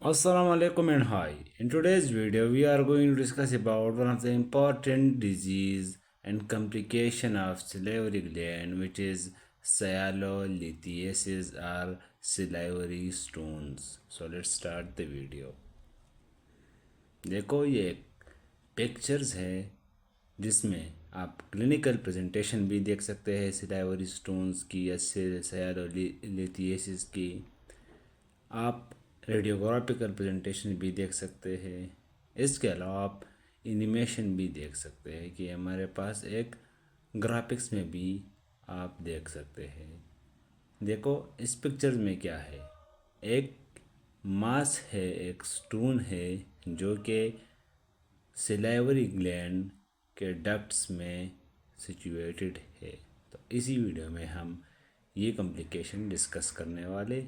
Assalamu alaikum and hi. In today's video, we are going to discuss about one of the important disease and complication of salivary gland, which is sialolithiasis or salivary stones. So let's start the video. देखो ये pictures है जिसमें आप clinical presentation भी देख सकते हैं salivary stones की या सिलाइवोलिथिएसिस की। आप रेडियोग्राफिकल प्रेजेंटेशन भी देख सकते हैं। इसके अलावा आप एनिमेशन भी देख सकते हैं कि हमारे पास एक ग्राफिक्स में भी आप देख सकते हैं। देखो इस पिक्चर में क्या है, एक मास है, एक स्टोन है जो कि सिलाइवरी ग्लैंड के डक्ट्स में सिचुएटेड है। तो इसी वीडियो में हम ये कॉम्प्लिकेशन डिस्कस करने वाले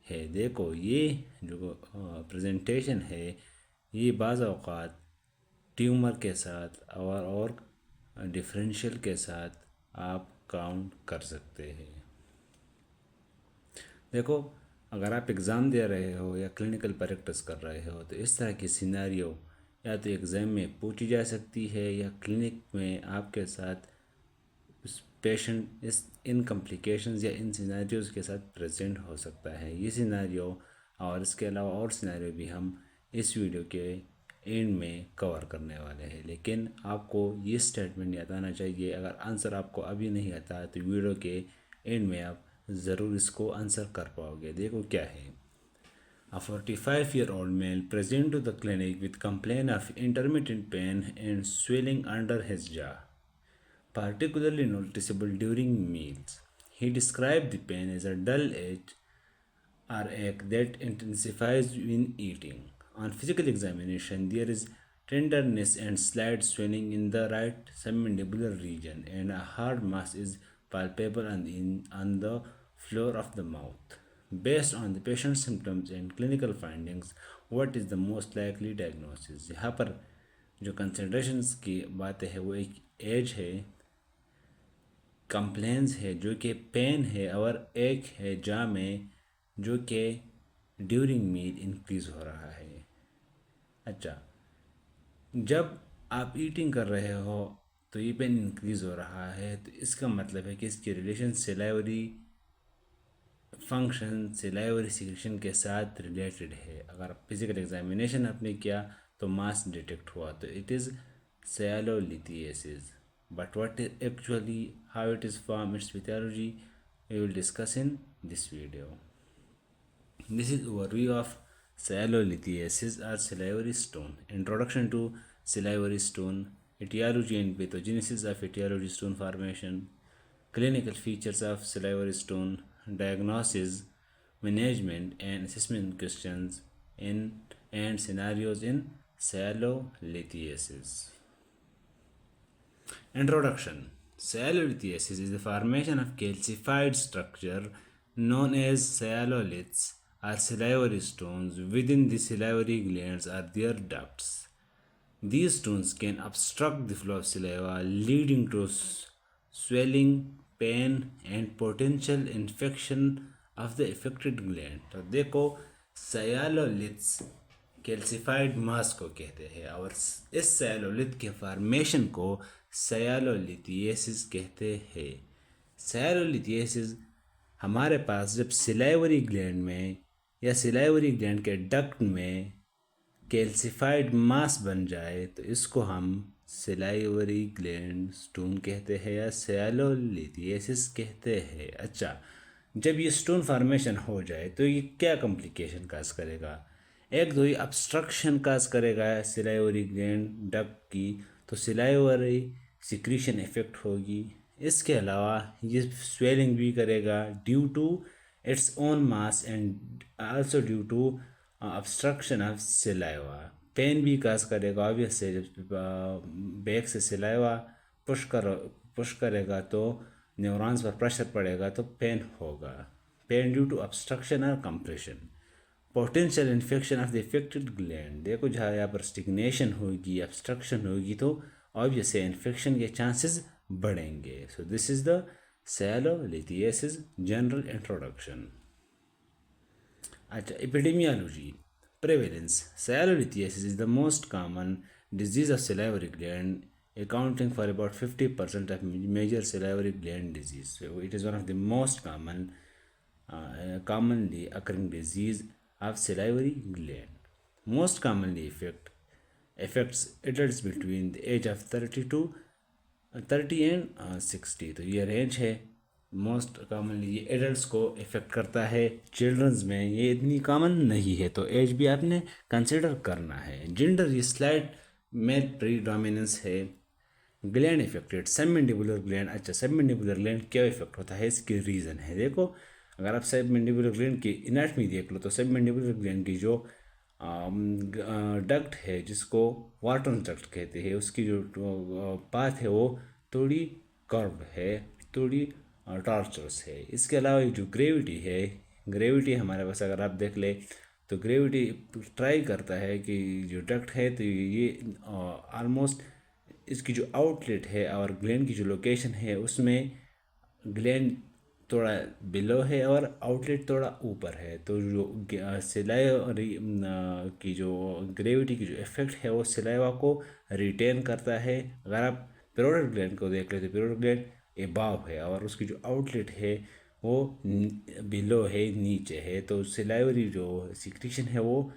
हैं। देखो ये जो प्रेजेंटेशन है ये बाज़ औक़ात ट्यूमर के साथ और डिफरेंशियल के साथ आप काउंट कर सकते हैं। देखो अगर आप एग्ज़ाम दे रहे हो या क्लिनिकल प्रैक्टिस कर रहे हो तो इस तरह की सिनेरियो या तो एग्ज़ाम में पूछी जा सकती है या क्लिनिक में आपके साथ उस पेशेंट इन कॉम्प्लिकेशंस या इन सिनेरियोज़ के साथ प्रेजेंट हो सकता है। ये सिनेरियो और इसके अलावा और सिनेरियो भी हम इस वीडियो के एंड में कवर करने वाले हैं। लेकिन आपको ये स्टेटमेंट याद आना चाहिए, अगर आंसर आपको अभी नहीं आता तो वीडियो के एंड में आप ज़रूर इसको आंसर कर पाओगे। देखो क्या है। A 45-year-old male present to the clinic with complaint of intermittent pain and swelling under his jaw, particularly noticeable during meals. He described the pain as a dull edge or ache that intensifies when eating. On physical examination, there is tenderness and slight swelling in the right submandibular region, and a hard mass is palpable on the floor of the mouth. Based on the patient's symptoms and clinical findings, what is the most likely diagnosis? यहाँ पर जो consultations की बातें है वो एक as है, compliance है जो कि पेन है और एक है जा में जो कि ड्यूरिंग मील इंक्रीज़ हो रहा है। अच्छा, जब आप ईटिंग कर रहे हो तो ये पेन इंक्रीज़ हो रहा है तो इसका मतलब है कि इसकी relation salivary function salivary secretion के साथ रिलेटेड है। अगर फिजिकल एग्जामिनेशन आपने किया तो मास डिटेक्ट हुआ तो it is sialolithiasis. But what is actually how it is formed, its pathology, we will discuss in this video. This is overview of sialolithiasis or salivary stone. Introduction to salivary stone, etiology and pathogenesis of etiology stone formation, clinical features of salivary stone, diagnosis, management and assessment questions in and scenarios in sialolithiasis. Introduction. Sialolithiasis is the formation of calcified structure known as sialoliths or salivary stones within the salivary glands or their ducts. These stones can obstruct the flow of saliva, leading to swelling, pain, and potential infection of the affected gland. तो देखो sialoliths calcified मास को कहते हैं और इस सैलोलिथ के formation को सयालोलिथिएसिस कहते हैं। सयालोलिथिएसिस हमारे पास जब सिलाइवरी ग्लैंड में या सिलाइवरी ग्लैंड के डक्ट में कैल्सिफाइड मास बन जाए तो इसको हम सिलाइवरी ग्लैंड स्टोन कहते हैं या सयालोलिथिएसिस कहते हैं। अच्छा, जब ये स्टोन फॉर्मेशन हो जाए तो ये क्या कॉम्प्लिकेशन काज करेगा? एक तो ये obstruction काज करेगा सिलाइवरी ग्लैंड डक्ट की, तो सिलाइवरी सिक्रीशन इफेक्ट होगी। इसके अलावा ये स्वेलिंग भी करेगा due to its own mass and also due to obstruction of saliva. Pain भी काज करेगा ऑब्वियसली, जब बैक से सिलाइवा पुश करेगा तो न्यूरॉन्स पर प्रेशर पड़ेगा तो पेन होगा। पेन ड्यू टू obstruction और compression. Potential infection of the affected gland, देखो जहाँ यहाँ पर स्टिग्नेशन होगी, obstruction होगी तो ऑब्वियसली इन्फेक्शन के चांसेस बढ़ेंगे। So this is the sialolithiasis general introduction. अच्छा, epidemiology. Prevalence. Sialolithiasis is the most common disease of salivary gland, accounting for about 50% of major salivary gland disease. So it is one of the most commonly occurring disease of salivary gland. Most commonly affects adults between the age of 30 and 60, तो ये range है। Most commonly ये adults को effect करता है, children's में ये इतनी कॉमन नहीं है, तो एज भी आपने कंसिडर करना है। जेंडर ये स्लाइड मेल प्रीडोमिनेंस है। Gland affected, submandibular gland. अच्छा, सबमेंडिबुलर ग्लैंड क्या इफेक्ट होता है, इसके रीज़न है। देखो, अगर आप सबमेंडिबुलर ग्लैंड की एनाटॉमी देख लो तो सबमेंडिबुलर ग्लैंड की जो डक्ट है जिसको वाटरन डक्ट कहते हैं, उसकी जो पाथ है वो थोड़ी कर्व है, थोड़ी टॉर्चरस है। इसके अलावा जो ग्रेविटी है, ग्रेविटी हमारे पास अगर आप देख ले तो ग्रेविटी ट्राई करता है कि जो डक्ट है तो ये ऑलमोस्ट इसकी जो आउटलेट है और ग्लैंड की जो लोकेशन है उसमें ग्लैंड थोड़ा बिलो है और आउटलेट थोड़ा ऊपर है। तो जो सिलाई की जो ग्रेविटी की जो इफेक्ट है वो सिलाइवा को रिटेन करता है। अगर आप पिरोटल ग्लैंड को देख लेते, पिरोटल ग्लैंड एबाव है और उसकी जो आउटलेट है वो बिलो है, नीचे है, तो सिलाइवरी जो सिक्रीशन है वो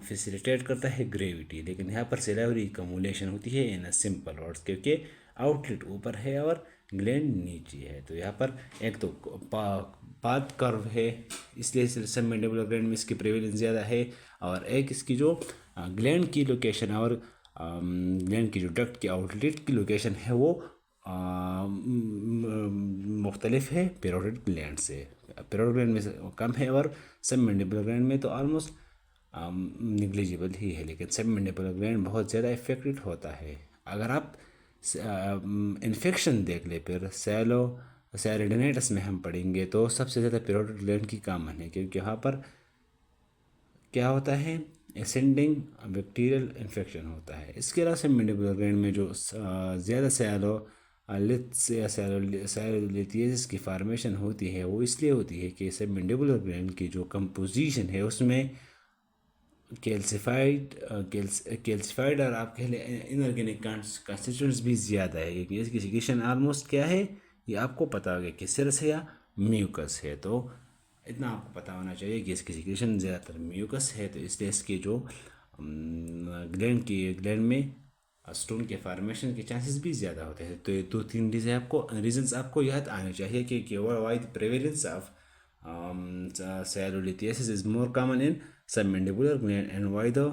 फैसिलिटेट करता है ग्रेविटी। लेकिन यहाँ पर सिलाइवरी कम्युलेशन होती है इन सिंपल वर्ड्स, क्योंकि आउटलेट ऊपर है और ग्लैंड नीचे है। तो यहाँ पर एक तो पाथ कर्व है, इसलिए सबमेंडिबुलर ग्लैंड में इसकी प्रेवलेंस ज़्यादा है, और एक इसकी जो ग्लैंड की लोकेशन और ग्लैंड की जो डक्ट की आउटलेट की लोकेशन है वो मुख्तलिफ है पेरोटिड ग्लैंड से। पेरोटिड ग्लैंड में कम है और सबमेंडिबुलर ग्लैंड में तो ऑलमोस्ट निग्लिजिबल ही है, लेकिन सबमेंडिबुलर ग्लैंड बहुत ज़्यादा इफेक्टेड होता है। अगर आप इन्फेक्शन देख ले, फिर सैलिडोनाइटिस में हम पढ़ेंगे तो सबसे ज़्यादा पेरोटिड ग्लैंड की कॉमन है, क्योंकि यहाँ पर क्या होता है, एसेंडिंग बैक्टीरियल इन्फेक्शन होता है। इसके अलावा सबमेंडिबुलर ग्लैंड में जो ज़्यादा लिथ्स या सैलोलिथियसिस की फार्मेशन होती है वो इसलिए होती है कि सबमेंडिबुलर ग्लैंड की जो कंपोजिशन है उसमें कैल्सिफाइड और आप कह लें इनऑर्गेनिक कंस्टिट्यूएंट्स भी ज़्यादा है, क्योंकि इसकी सिक्रीशन ऑलमोस्ट क्या है ये आपको पता होगा कि सिरस है या म्यूकस है। तो इतना आपको पता होना चाहिए कि इसकी सिक्रीशन ज़्यादातर म्यूकस है, तो इसलिए इसकी जो ग्लैंड में स्टोन के फार्मेशन के चांसेस भी ज़्यादा होते हैं। तो ये 2-3 रीजंस आपको याद आने चाहिए कि why the prevalence of sialolithiasis is more common in submandibular gland and why the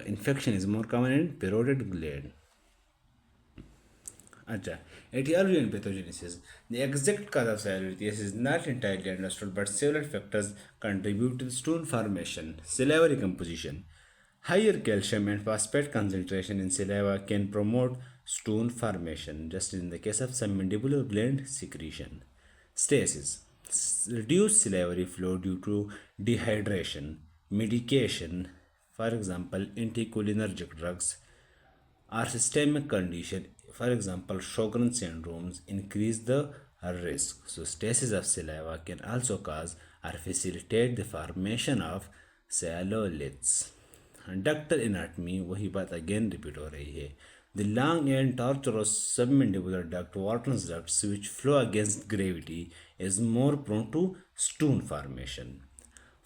infection is more common in parotid gland. अच्छा, etiology and pathogenesis. The exact cause of sialolithiasis is not entirely understood, but several factors contribute to stone formation. Salivary composition. Higher calcium and phosphate concentration in saliva can promote stone formation, just in the case of submandibular gland secretion. Stasis. Reduced salivary flow due to dehydration, medication, for example, anticholinergic drugs, or systemic condition, for example, Sjogren's syndromes, increase the risk. So, stasis of saliva can also cause or facilitate the formation of sialoliths. Ductal anatomy, वही बात again repeat हो रही है. The long and tortuous submandibular duct, Wharton's ducts, which flow against gravity, is more prone to stone formation.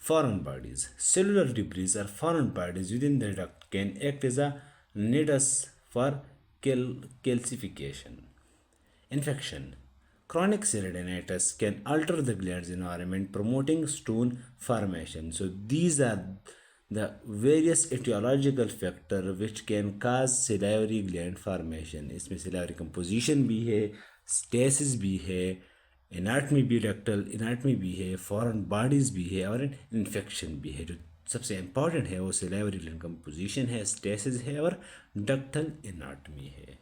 Foreign bodies. Cellular debris or foreign bodies within the duct can act as a nidus for calcification. Infection. Chronic siridinitis can alter the gland's environment, promoting stone formation. So these are the various etiological factors which can cause salivary gland formation. इसमें salivary composition भी है, stasis भी है, anatomy भी, ductal anatomy भी है, foreign bodies भी है और इन्फेक्शन भी है। जो सबसे इम्पॉर्टेंट है वो सिलाइवरी ग्लैंड कंपोजिशन है, स्टेसिस है और डक्टल एनाटमी है।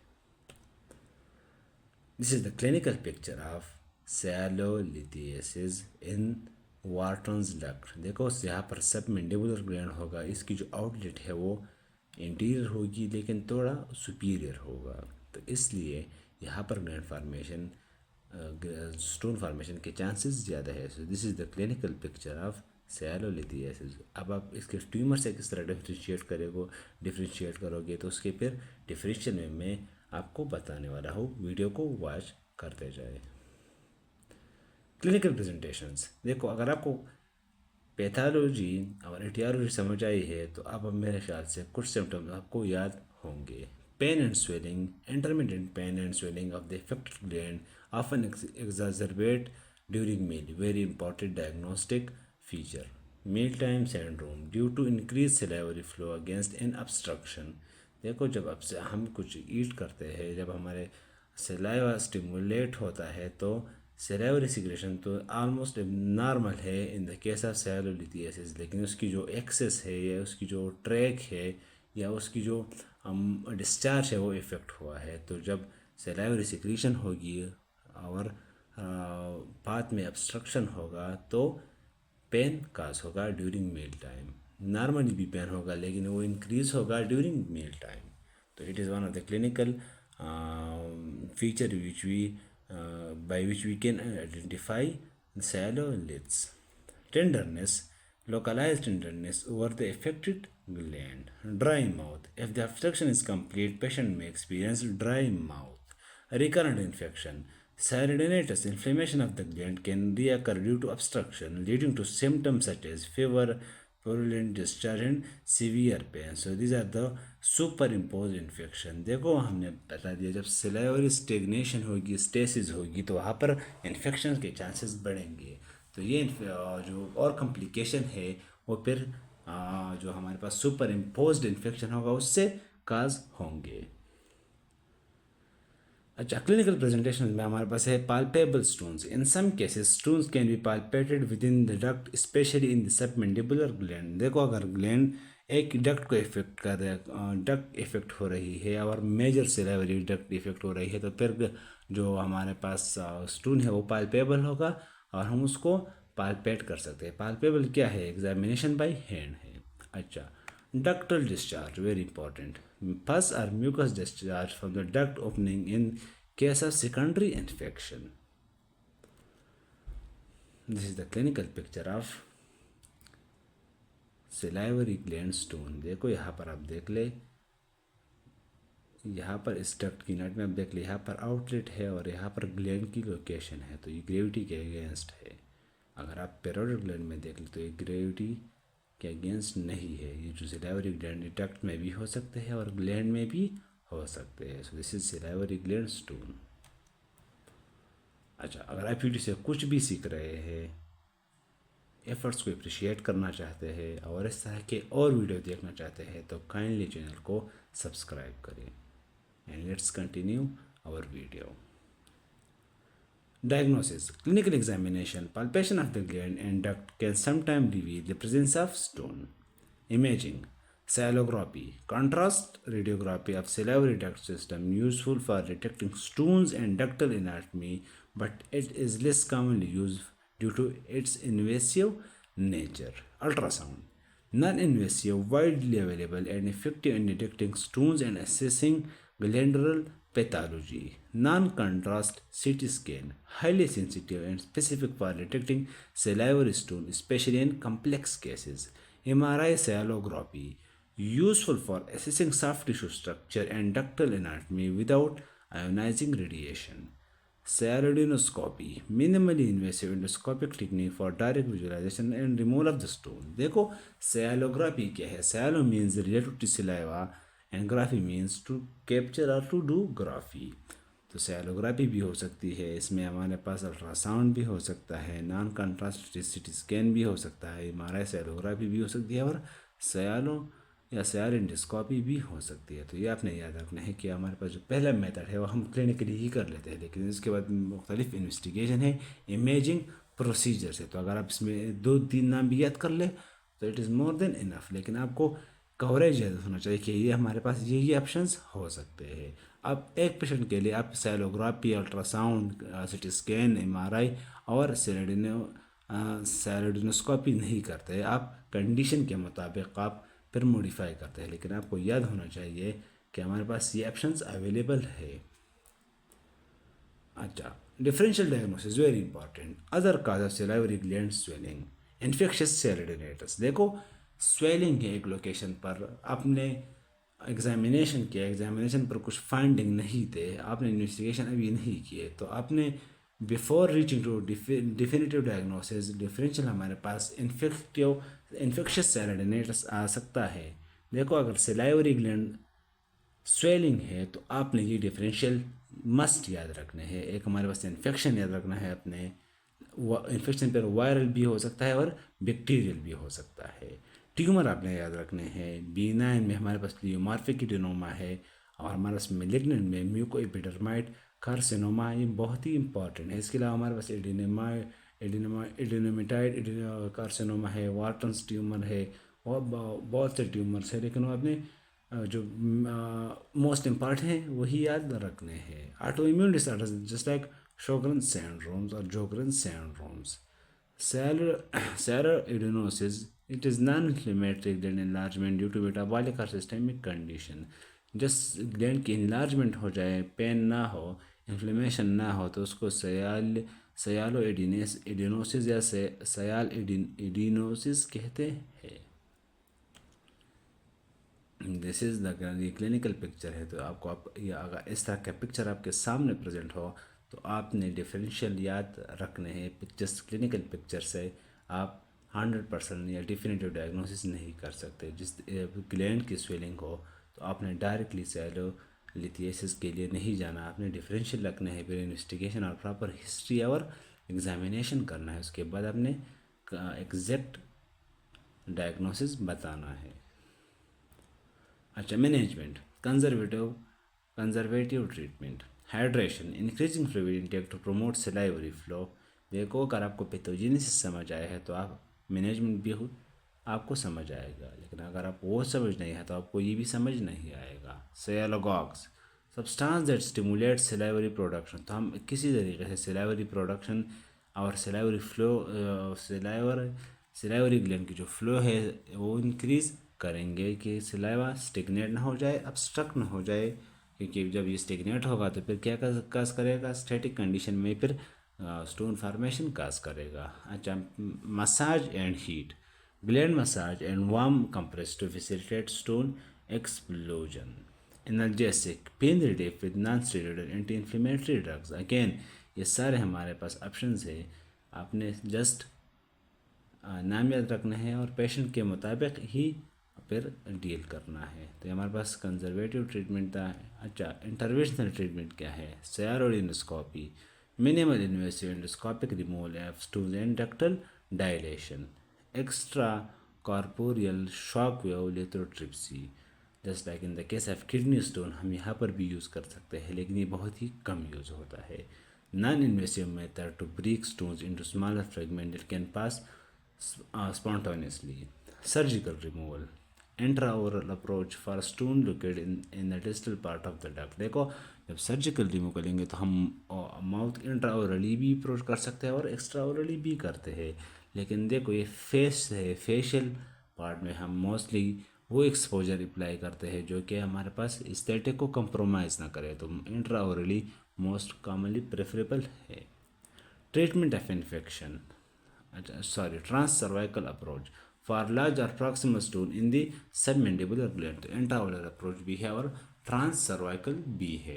This is the clinical picture of sialolithiasis in Wharton's duct. देखो यहाँ पर सबमेंडिबुलर ग्लैंड होगा, इसकी जो आउटलेट है वो इंटीरियर होगी लेकिन थोड़ा सुपीरियर होगा, तो इसलिए यहाँ पर ग्लैंड फार्मेशन स्टोन फार्मेशन के चांसेस ज़्यादा है। So this is the clinical picture of sialolithiasis. अब आप इसके ट्यूमर से किस तरह डिफ्रेंशिएट करोगे तो उसके फिर डिफरेंशियल में मैं आपको बताने वाला हूँ, वीडियो को वॉच करते जाए। क्लिनिकल प्रेजेंटेशंस, देखो अगर आपको पैथोलॉजी और एटियोलॉजी समझ आई है तो अब मेरे ख्याल से कुछ सिम्टम्स आपको याद होंगे। Pain and swelling, intermediate pain and swelling of the affected gland often exacerbate during meal, very important diagnostic feature. Mealtime syndrome due to increased salivary flow against an obstruction। देखो जब अब से हम कुछ ईट करते हैं, जब हमारे सलाइवा स्टिमुलेट होता है तो सलाइवरी सिक्रेशन तो ऑलमोस्ट नॉर्मल है इन द केस ऑफ सैलोलिथियासिस, लेकिन उसकी जो एक्सेस है या उसकी जो ट्रैक है या उसकी जो डिस्चार्ज है वो इफ़ेक्ट हुआ है। तो जब सलाइवरी सिक्रेशन होगी और बाद में ऑब्स्ट्रक्शन होगा तो पेन काज होगा ड्यूरिंग मील टाइम। नॉर्मली भी पेन होगा लेकिन वो इंक्रीज होगा ड्यूरिंग मील टाइम। तो it is one of the clinical feature by which we can identify saloliths। Tenderness, localized tenderness over the affected gland। Dry mouth, if the obstruction is complete, patient may experience dry mouth। Recurrent infection, Siridinitis, inflammation of the gland can reoccur due to obstruction, leading to symptoms such as fever, purulent discharge and severe pain। So these are the superimposed infection। देखो हमने बता दिया जब salivary stagnation होगी, stasis होगी तो वहाँ पर इन्फेक्शन के चांसेस बढ़ेंगे। तो ये जो और कॉम्प्लिकेशन है वो फिर जो हमारे पास सुपर इम्पोज्ड इन्फेक्शन होगा उससे काज होंगे। अच्छा, क्लिनिकल प्रेजेंटेशन में हमारे पास है palpable stones. In some cases stones can be palpated within the duct, specially in the submandibular gland. देखो अगर ग्लैंड एक डक्ट को इफेक्ट कर रहा है, डक्ट इफेक्ट हो रही है और मेजर सिलेवरी डक्ट इफेक्ट हो रही है तो फिर जो हमारे पास स्टोन है वो पाल्पेबल होगा और हम उसको पाल्पेट कर सकते हैं। पाल्पेबल क्या है? एग्जामिनेशन बाय हैंड है। अच्छा, ductal discharge, very important, pus or mucus discharge from the duct opening in case of secondary infection। This is the clinical picture of salivary gland stone। देखो यहाँ पर आप देख ले, यहाँ पर इस डक्ट की नट में आप देख ले, यहाँ पर आउटलेट है और यहाँ पर ग्लैंड की लोकेशन है, तो ये ग्रेविटी के अगेंस्ट है। अगर आप पैरोइड ग्लैंड में देख ले तो ये ग्रेविटी के अगेंस्ट नहीं है। ये जो सिलाइवरी ग्लैंड डक्ट में भी हो सकते हैं और ग्लैंड में भी हो सकते हैं। So this is salivary gland stone. अच्छा, अगर आप वीडियो से कुछ भी सीख रहे हैं, एफर्ट्स को अप्रिशिएट करना चाहते हैं और इस तरह के और वीडियो देखना चाहते हैं तो काइंडली चैनल को सब्सक्राइब करें। And let's continue our video. Diagnosis, clinical examination, palpation of the gland and duct can sometimes reveal the presence of stone। Imaging, salography, contrast radiography of salivary duct system, useful for detecting stones and ductal anatomy, but it is less commonly used due to its invasive nature। Ultrasound, non-invasive, widely available and effective in detecting stones and assessing glandular pathology। Non-contrast CT scan, highly sensitive and specific for detecting salivary stone, especially in complex cases। MRI salography, useful for assessing soft tissue structure and ductal anatomy without ionizing radiation। Salidonoscopy, minimally invasive endoscopic technique for direct visualization and removal of the stone। देखो salography क्या है? Salo means related to saliva and graphy means to capture or to do graphy। तो सैलोग्राफी भी हो सकती है, इसमें हमारे पास अल्ट्रासाउंड भी हो सकता है, नॉन कंट्रास्ट सीटी स्कैन भी हो सकता है, एमआरआई सैलोग्राफी भी हो सकती है और सयालो या सयालेंडोस्कोपी भी हो सकती है। तो ये आपने याद रखना है कि हमारे पास जो पहला मेथड है वो हम क्लिनिकली ही कर लेते हैं, लेकिन इसके बाद मुख्तलिफ इन्वेस्टिगेशन है, इमेजिंग प्रोसीजर्स है। तो अगर आप इसमें 2-3 नाम भी याद कर ले तो it is more than enough, लेकिन आपको कवरेज ज़्यादा होना चाहिए कि ये हमारे पास ये ऑप्शंस हो सकते हैं। अब एक पेशेंट के लिए आप सैलोग्राफी, अल्ट्रासाउंड, सीटी स्कैन, एमआरआई और सैलिडोनोस्कोपी नहीं करते, आप कंडीशन के मुताबिक आप फिर मॉडिफाई करते हैं, लेकिन आपको याद होना चाहिए कि हमारे पास ये ऑप्शंस अवेलेबल है। अच्छा, differential diagnosis very important. Other cause of salivary gland swelling infectious sialadenitis, देखो स्वेलिंग है एक लोकेशन पर, आपने एग्जामिनेशन किया, एग्जामिनेशन पर कुछ फाइंडिंग नहीं थे, आपने इन्वेस्टिगेशन अभी नहीं किए, तो आपने before reaching to definitive diagnosis differential हमारे पास इन्फेक्शियस सेरेडिनेटस आ सकता है। देखो अगर सिलाइवरी ग्लैंड स्वेलिंग है तो आपने ये डिफरेंशियल मस्ट याद रखने हैं। एक हमारे पास इन्फेक्शन याद रखना है अपने, इन्फेक्शन पर वायरल भी हो सकता है और बैक्टीरियल भी हो सकता है। ट्यूमर आपने याद रखने हैं, बीनाइन में हमारे पास लियोमार्फिक एडिनोमा है, और हमारे पास मेलिग्नेंट में म्यूकोएपिडर्माइड कार्सिनोमा, ये बहुत ही इंपॉर्टेंट है। इसके अलावा हमारे पास एडिनोमेटाइड कार्सिनोमा है, वार्टन्स ट्यूमर है, और बहुत से ट्यूमर्स है, लेकिन वो आपने जो मोस्ट इम्पॉर्टेंट है वही याद रखने हैं। Auto immune disorders just like Sjogren syndromes और Sjogren syndromes, sialadenosis, it is non-inflammatory gland enlargement due to metabolic or systemic condition। Just gland की enlargement हो जाए, पेन ना हो, इन्फ्लेमेशन ना हो, तो उसको सयालो एडिनोसिस या सयाल एडिनोसिस कहते हैं। This is the clinical picture है। तो आपको ये अगर इस तरह का पिक्चर आपके सामने प्रेजेंट हो तो आपने डिफरेंशियल याद रखने हैं। पिक्चर्स क्लिनिकल पिक्चर से आप 100% या डिफिनेटिव डायग्नोसिस नहीं कर सकते। जिस ग्लैंड की स्वेलिंग हो तो आपने डायरेक्टली सेलोलिथियसिस के लिए नहीं जाना, आपने डिफरेंशियल रखना है, फिर इन्वेस्टिगेशन और प्रॉपर हिस्ट्री और एग्जामिनेशन करना है, उसके बाद आपने एग्जैक्ट डायग्नोसिस बताना है। अच्छा, management, conservative treatment, hydration, increasing fluid intake to promote salivary flow. देखो अगर आपको पैथोजेनेसिस समझ आया है तो आप मैनेजमेंट भी आपको समझ आएगा, लेकिन अगर आपको वो समझ नहीं है तो आपको ये भी समझ नहीं आएगा। Sialogogues, substance that stimulate salivary production, तो हम किसी तरीके से सिलाइवरी प्रोडक्शन और सिलाइवरी फ्लो, सिलाइवरी ग्लैंड की जो फ्लो है वो इंक्रीज़ करेंगे कि सिलाइवा स्टिग्नेट ना हो जाए, अब्स्ट्रक्ट ना हो जाए, क्योंकि जब ये स्टिग्नेट होगा तो फिर क्या काज करेगा, स्टैटिक कंडीशन में फिर स्टोन फार्मेशन काज करेगा। अच्छा, massage and heat, gland massage and warm compress to facilitate stone explosion, analgesic, pain relief with non steroidal anti inflammatory drugs. Again ये सारे हमारे पास ऑप्शंस है, आपने जस्ट नाम याद रखना है और पेशेंट के मुताबिक ही फिर डील करना है। तो हमारे पास कंजर्वेटिव ट्रीटमेंट था। अच्छा, इंटरवेंशनल ट्रीटमेंट क्या है, sialendoscopy, minimal invasive endoscopic removal of stool and ductal dilation, extra corporeal shock wave lithotripsy. Just like in the case of kidney stone हम यहाँ पर भी यूज़ कर सकते हैं, लेकिन ये बहुत ही कम यूज़ होता है। Non invasive method to break stones into smaller fragment, it can pass spontaneously, surgical removal, intraoral approach for stone located in the distal part of the duct। देखो जब सर्जिकल रिमूव करेंगे तो हम माउथ इंट्राओरली भी approach कर सकते हैं और एक्स्ट्राओरली भी करते हैं, लेकिन देखो ये फेस है, फेशियल पार्ट में हम मोस्टली वो एक्सपोजर अप्लाई करते हैं जो कि हमारे पास एस्थेटिक को कंप्रोमाइज़ ना करे, तो इंट्राओरली मोस्ट कॉमनली प्रेफरेबल है। Treatment of infection, trans-cervical approach for large or proximal stone in the submandibular gland, तो intraoral approach भी है और trans-cervical भी है।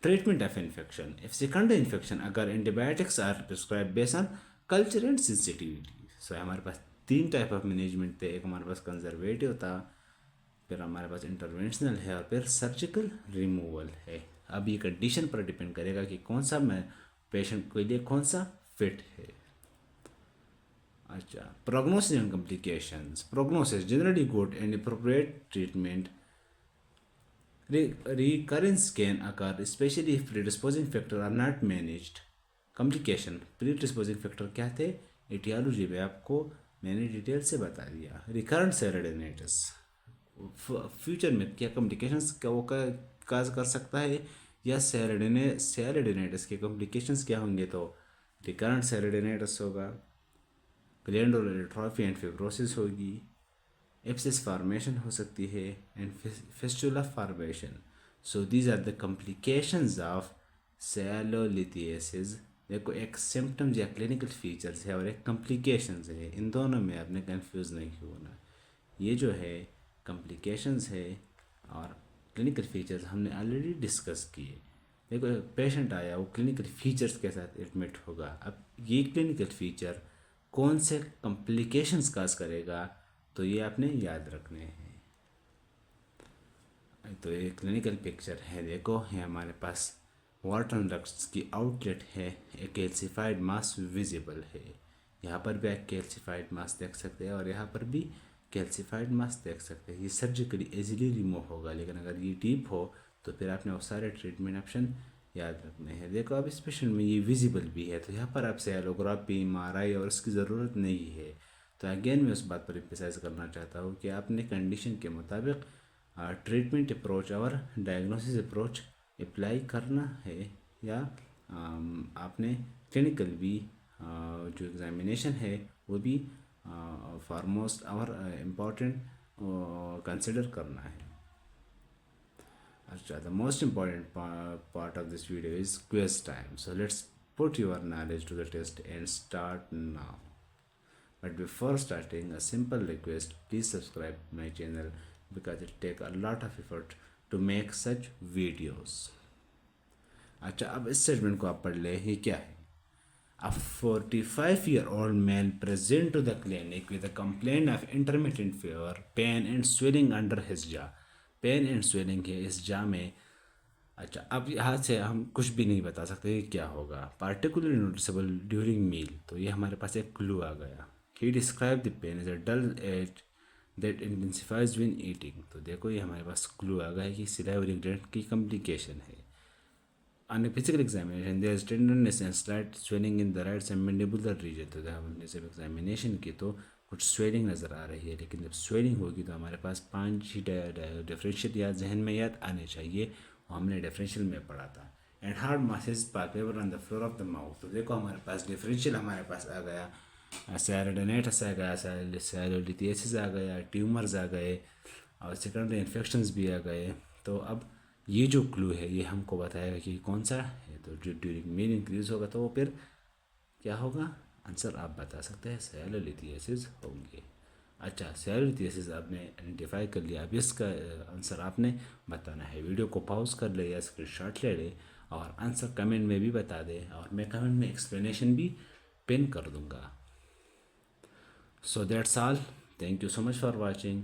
Treatment of infection, if secondary infection अगर antibiotics are prescribe based on culture and sensitivity. So हमारे पास 3 type of management थे, एक हमारे पास कंजर्वेटिव था, फिर हमारे पास इंटरवेंशनल है और फिर सर्जिकल रिमूवल है। अब ये कंडीशन पर डिपेंड करेगा कि कौन सा पेशेंट के लिए कौन सा फिट है। अच्छा, prognosis and complications, prognosis generally good and appropriate treatment, recurrence can occur especially if predisposing factor are not managed। complication, predisposing factor क्या थे, एटियोलॉजी में आपको मैंने डिटेल से बता दिया। रिकरेंट सेरेडिनेटिस, फ्यूचर में क्या कॉम्प्लिकेशंस क्या वो काज कर सकता है, या सेरेडिनेटिस के कॉम्प्लिकेशंस क्या होंगे, तो रिकरेंट सेरेडिनेटिस होगा, ग्लैंडुलर एट्रोफी एंड फिब्रोसिस होगी, एब्सिस फॉर्मेशन हो सकती है and fistula formation. So these are the complications of sialolithiasis. देखो एक सिम्टम्स या क्लिनिकल फीचर्स है और एक कॉम्प्लिकेशंस है, इन दोनों में आपने कंफ्यूज नहीं होना। ये जो है कॉम्प्लिकेशंस है और क्लिनिकल फीचर्स हमने ऑलरेडी डिस्कस किए। देखो पेशेंट आया, वो क्लिनिकल फीचर्स के साथ एडमिट होगा। अब ये क्लिनिकल फीचर कौन से कॉम्प्लिकेशंस काज करेगा, तो ये आपने याद रखने हैं। तो ये क्लिनिकल पिक्चर है, देखो ये हमारे पास वाटर डक्ट्स की आउटलेट है, एक कैल्सिफाइड मास विजिबल है। यहाँ पर भी एक कैल्सिफाइड मास देख सकते हैं और यहाँ पर भी कैल्सिफाइड मास देख सकते हैं। ये सर्जिकली इजीली रिमूव होगा, लेकिन अगर ये डीप हो तो फिर आपने वो सारे ट्रीटमेंट ऑप्शन याद रखने हैं। देखो अब इस पेशेंट में ये विजिबल भी है, तो यहाँ पर आपसे एलोग्राफी MRI और उसकी ज़रूरत नहीं है। तो अगेन मैं उस बात पर एम्फेसाइज करना चाहता हूँ कि आपने कंडीशन के मुताबिक ट्रीटमेंट अप्रोच और डायग्नोसिस अप्रोच अप्लाई करना है, या आपने क्लिनिकल भी जो एग्जामिनेशन है वो भी फॉरमोस्ट और इम्पॉर्टेंट कंसिडर करना है। अच्छा, the most important part of this video is quiz time, so let's put your knowledge to the test and start now. But before starting, a simple request, please subscribe my channel because it takes a lot of effort to make such videos. अच्छा, अब इस statement को आप पढ़ ले, ये क्या है? A 45-year-old man present to the clinic with a complaint of intermittent fever, pain and swelling under his jaw. Pain and swelling है इस jaw में। अच्छा, अब यहाँ से हम कुछ भी नहीं बता सकते कि क्या होगा। पार्टिकुलरली नोटिसेबल ड्यूरिंग मील, तो ये हमारे पास एक क्लू आ गया। He describe the pain as a dull ache that intensifies when eating, तो देखो ये हमारे पास क्लू आ गया कि सिलाइवरी ग्लैंड की कॉम्प्लिकेशन है। On a physical examination there is tenderness and slight swelling in the right submandibular region, तो जब हमने जब एग्जामिनेशन की तो कुछ स्वेलिंग नज़र आ रही है, लेकिन जब स्वेलिंग होगी तो हमारे पास 5 ही डिफरेंशियल या जहन में याद आने चाहिए, वो हमने डिफरेंशियल में पढ़ा था। And hard masses palpable on the floor of the mouth, तो देखो हमारे पास डिफरेंशियल हमारे पास आ गया, सैरोडोनेटिस आ गया, सैरोलिथियासिस आ गया, ट्यूमर्स आ गए और सेकेंडरी इन्फेक्शंस भी आ गए। तो अब ये जो क्लू है ये हमको बताएगा कि कौन सा है। तो जो ड्यूरिंग मील इंक्रीज होगा तो वो फिर क्या होगा, आंसर आप बता सकते हैं सैरोलिथियासिस होंगे। अच्छा, सैरोलिथियासिस आपने आइडेंटिफाई कर लिया, अब इसका आंसर आपने बताना है। वीडियो को पॉज कर ले या स्क्रीनशॉट ले ले और आंसर कमेंट में भी बता दे, और मैं कमेंट में एक्सप्लेनेशन भी पिन कर दूंगा। So that's all. Thank you so much for watching.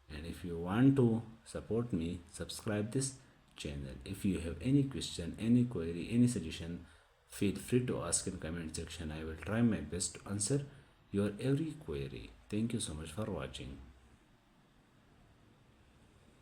And if you want to support me, subscribe this channel. If you have any question, any query, any suggestion, feel free to ask in comment section. I will try my best to answer your every query. Thank you so much for watching.